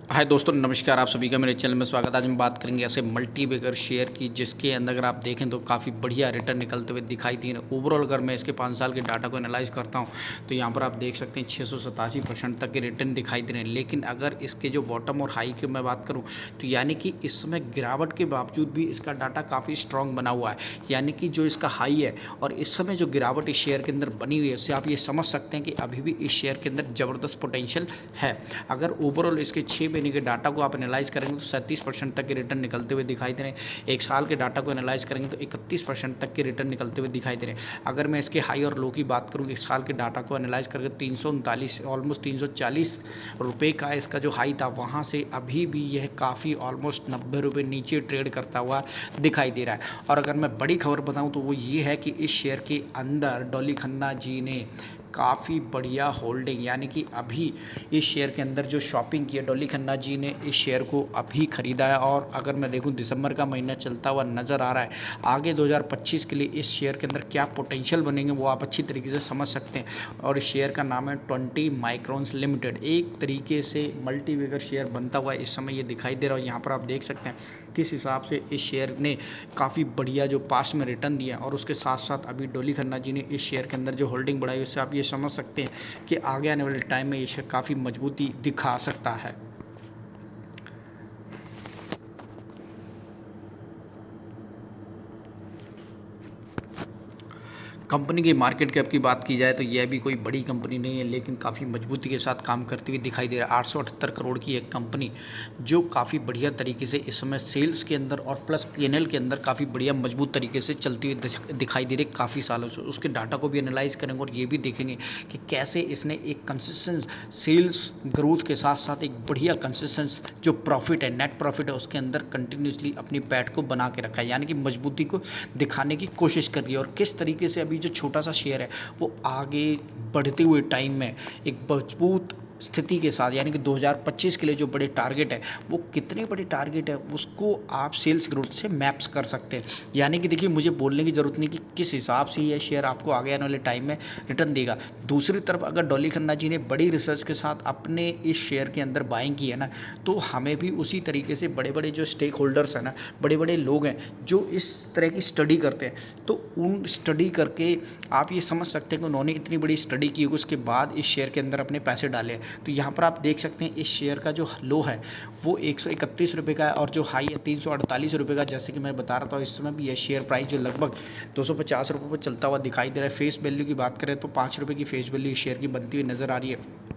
हाय दोस्तों, नमस्कार। आप सभी का मेरे चैनल में स्वागत है। आज हम बात करेंगे ऐसे मल्टी बैगर शेयर की जिसके अंदर अगर आप देखें तो काफ़ी बढ़िया रिटर्न निकलते हुए दिखाई दे रहे हैं। ओवरऑल अगर मैं इसके 5 साल के डाटा को एनालाइज करता हूं तो यहां पर आप देख सकते हैं 687% तक के रिटर्न दिखाई दे रहे हैं। लेकिन अगर इसके जो बॉटम और हाई की मैं बात करूँ तो यानी कि इस समय गिरावट के बावजूद भी इसका डाटा काफ़ी स्ट्रॉन्ग बना हुआ है। यानी कि जो इसका हाई है और इस समय जो गिरावट इस शेयर के अंदर बनी हुई है, उससे आप ये समझ सकते हैं कि अभी भी इस शेयर के अंदर ज़बरदस्त पोटेंशियल है। अगर ओवरऑल इसके 6 महीने के डाटा को आप एनालाइज करेंगे तो 37% तक के रिटर्न निकलते हुए दिखाई दे रहे हैं। 1 साल के डाटा को एनालाइज करेंगे तो 31% तक के रिटर्न निकलते हुए दिखाई दे रहे हैं। अगर मैं इसके हाई और लो की बात करूँ 1 साल के डाटा को एनालाइज करके 339 ऑलमोस्ट 340 रुपये का इसका जो हाई था, वहाँ से अभी भी यह काफ़ी ऑलमोस्ट 90 रुपये नीचे ट्रेड करता हुआ दिखाई दे रहा है। और अगर मैं बड़ी खबर बताऊँ तो वो ये है कि इस शेयर के अंदर डॉली खन्ना जी ने काफ़ी बढ़िया होल्डिंग, यानी कि अभी इस शेयर के अंदर जो शॉपिंग की है, डॉली खन्ना जी ने इस शेयर को अभी ख़रीदा है। और अगर मैं देखूं दिसंबर का महीना चलता हुआ नज़र आ रहा है। आगे 2025 के लिए इस शेयर के अंदर क्या पोटेंशियल बनेंगे वो आप अच्छी तरीके से समझ सकते हैं। और इस शेयर का नाम है 20 माइक्रोन्स लिमिटेड। एक तरीके से मल्टी बैगर शेयर बनता हुआ इस समय ये दिखाई दे रहा है। यहाँ पर आप देख सकते हैं किस हिसाब से इस शेयर ने काफ़ी बढ़िया जो पास्ट में रिटर्न दिया और उसके साथ साथ अभी डॉली खन्ना जी ने इस शेयर के अंदर जो होल्डिंग बढ़ाई, उससे आप ये समझ सकते हैं कि आगे आने वाले टाइम में ये शेयर काफ़ी मजबूती दिखा सकता है। कंपनी की मार्केट कैप की बात की जाए तो यह भी कोई बड़ी कंपनी नहीं है, लेकिन काफ़ी मजबूती के साथ काम करती हुई दिखाई दे रहा है। 878 करोड़ की एक कंपनी जो काफ़ी बढ़िया तरीके से इस समय सेल्स के अंदर और प्लस पीएनएल के अंदर काफ़ी बढ़िया मजबूत तरीके से चलती हुई दिखाई दे रही है काफ़ी सालों से। उसके डाटा को भी एनालाइज करेंगे और ये भी देखेंगे कि कैसे इसने एक कंसिस्टेंट सेल्स ग्रोथ के साथ साथ एक बढ़िया कंसिस्टेंट जो प्रॉफिट है, नेट प्रॉफिट है, उसके अंदर कंटिन्यूसली अपनी पैठ को बना के रखा है। यानी कि मजबूती को दिखाने की कोशिश कर रही है और किस तरीके से अभी जो छोटा सा शेयर है वो आगे बढ़ते हुए टाइम में एक मजबूत स्थिति के साथ, यानी कि 2025 के लिए जो बड़े टारगेट है वो कितने बड़े टारगेट है उसको आप सेल्स ग्रोथ से मैप्स कर सकते हैं। यानी कि देखिए, मुझे बोलने की ज़रूरत नहीं कि किस हिसाब से यह शेयर आपको आगे आने वाले टाइम में रिटर्न देगा। दूसरी तरफ अगर डॉली खन्ना जी ने बड़ी रिसर्च के साथ अपने इस शेयर के अंदर बाइंग की है ना, तो हमें भी उसी तरीके से बड़े बड़े जो स्टेक होल्डर्स हैं ना, बड़े बड़े लोग हैं जो इस तरह की स्टडी करते हैं, तो उन स्टडी करके आप ये समझ सकते हैं कि उन्होंने इतनी बड़ी स्टडी की उसके बाद इस शेयर के अंदर अपने पैसे डाले। तो यहाँ पर आप देख सकते हैं इस शेयर का जो लो है वो 131 रुपये का है और जो हाई है 348 रुपये का। जैसे कि मैं बता रहा था, इस समय भी यह शेयर प्राइस जो लगभग 250 रुपये पर चलता हुआ दिखाई दे रहा है। फेस वैल्यू की बात करें तो 5 रुपये की फेस वैल्यू इस शेयर की बनती हुई नज़र आ रही है।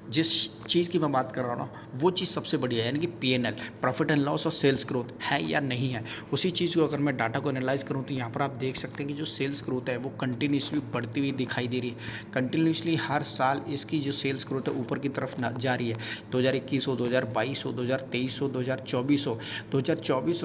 जिस चीज़ की मैं बात कर रहा हूँ ना, वो चीज़ सबसे बढ़िया है, यानी कि पीएनएल, प्रॉफिट एंड लॉस और सेल्स ग्रोथ है या नहीं है। उसी चीज़ को अगर मैं डाटा को एनालाइज करूँ तो यहाँ पर आप देख सकते हैं कि जो सेल्स ग्रोथ है वो कंटिन्यूसली बढ़ती हुई दिखाई दे रही है। कंटिन्यूसली हर साल इसकी जो सेल्स ग्रोथ है ऊपर की तरफ जा रही है। 2021 हो, 2022 हो, 2023 हो, 2024 हो, 2024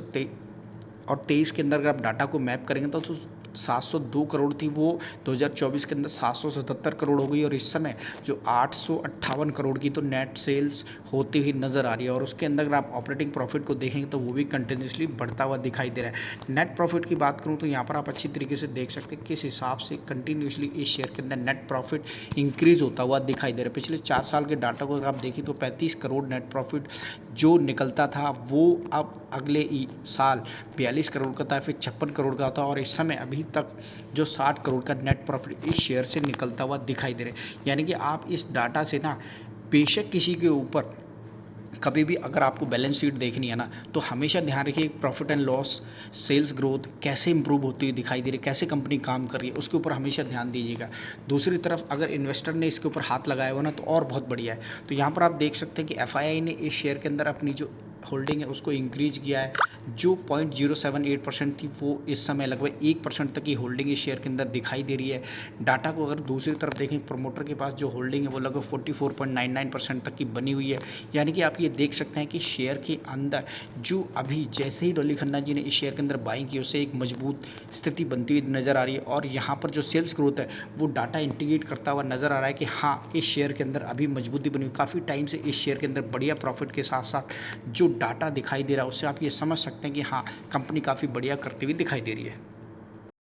और 23 के अंदर अगर आप डाटा को मैप करेंगे तो 702 करोड़ थी, वो 2024 के अंदर 777 करोड़ हो गई और इस समय जो 858 करोड़ की तो नेट सेल्स होती हुई नज़र आ रही है। और उसके अंदर अगर आप ऑपरेटिंग प्रॉफिट को देखेंगे तो वो भी कंटिन्यूसली बढ़ता हुआ दिखाई दे रहा है। नेट प्रॉफिट की बात करूँ तो यहाँ पर आप अच्छी तरीके से देख सकते हैं किस हिसाब से कंटिन्यूसली इस शेयर के अंदर नेट प्रॉफिट इंक्रीज होता हुआ दिखाई दे रहा है। पिछले 4 साल के डाटा को अगर आप देखें तो 35 करोड़ नेट प्रॉफिट जो निकलता था वो अब अगले साल 42 करोड़ का था, फिर 56 करोड़ का था और इस समय अभी तक जो 60 करोड़ का नेट प्रॉफिट इस शेयर से निकलता हुआ दिखाई दे रहा है। यानी कि आप इस डाटा से ना, बेशक किसी के ऊपर कभी भी अगर आपको बैलेंस शीट देखनी है ना, तो हमेशा ध्यान रखिए profit and loss, sales growth कैसे इंप्रूव होती हुई दिखाई दे रही है, कैसे कंपनी काम कर रही है, उसके ऊपर हमेशा ध्यान दीजिएगा। दूसरी तरफ अगर इन्वेस्टर ने इसके ऊपर हाथ लगाया हुआ ना तो और बहुत बढ़िया है। तो यहाँ पर आप देख सकते हैं कि एफआईआई ने इस शेयर के अंदर अपनी जो होल्डिंग है उसको इंक्रीज किया है। जो 0.078% थी वो इस समय लगभग 1% तक की होल्डिंग इस शेयर के अंदर दिखाई दे रही है। डाटा को अगर दूसरी तरफ देखें, प्रमोटर के पास जो होल्डिंग है वो लगभग 44.99% तक की बनी हुई है। यानी कि आप ये देख सकते हैं कि शेयर के अंदर जो अभी जैसे ही डॉली खन्ना जी ने इस शेयर के अंदर बाइंग की, उससे एक मजबूत स्थिति बनती हुई नज़र आ रही है। और यहाँ पर जो सेल्स ग्रोथ है वो डाटा इंडिकेट करता हुआ नज़र आ रहा है कि हाँ, इस शेयर के अंदर अभी मजबूती बनी हुई। काफ़ी टाइम से इस शेयर के अंदर बढ़िया प्रॉफिट के साथ साथ जो डाटा दिखाई दे रहा है उससे आप ये समझ सकते हैं कि हाँ, कंपनी काफ़ी बढ़िया करती हुई दिखाई दे रही है।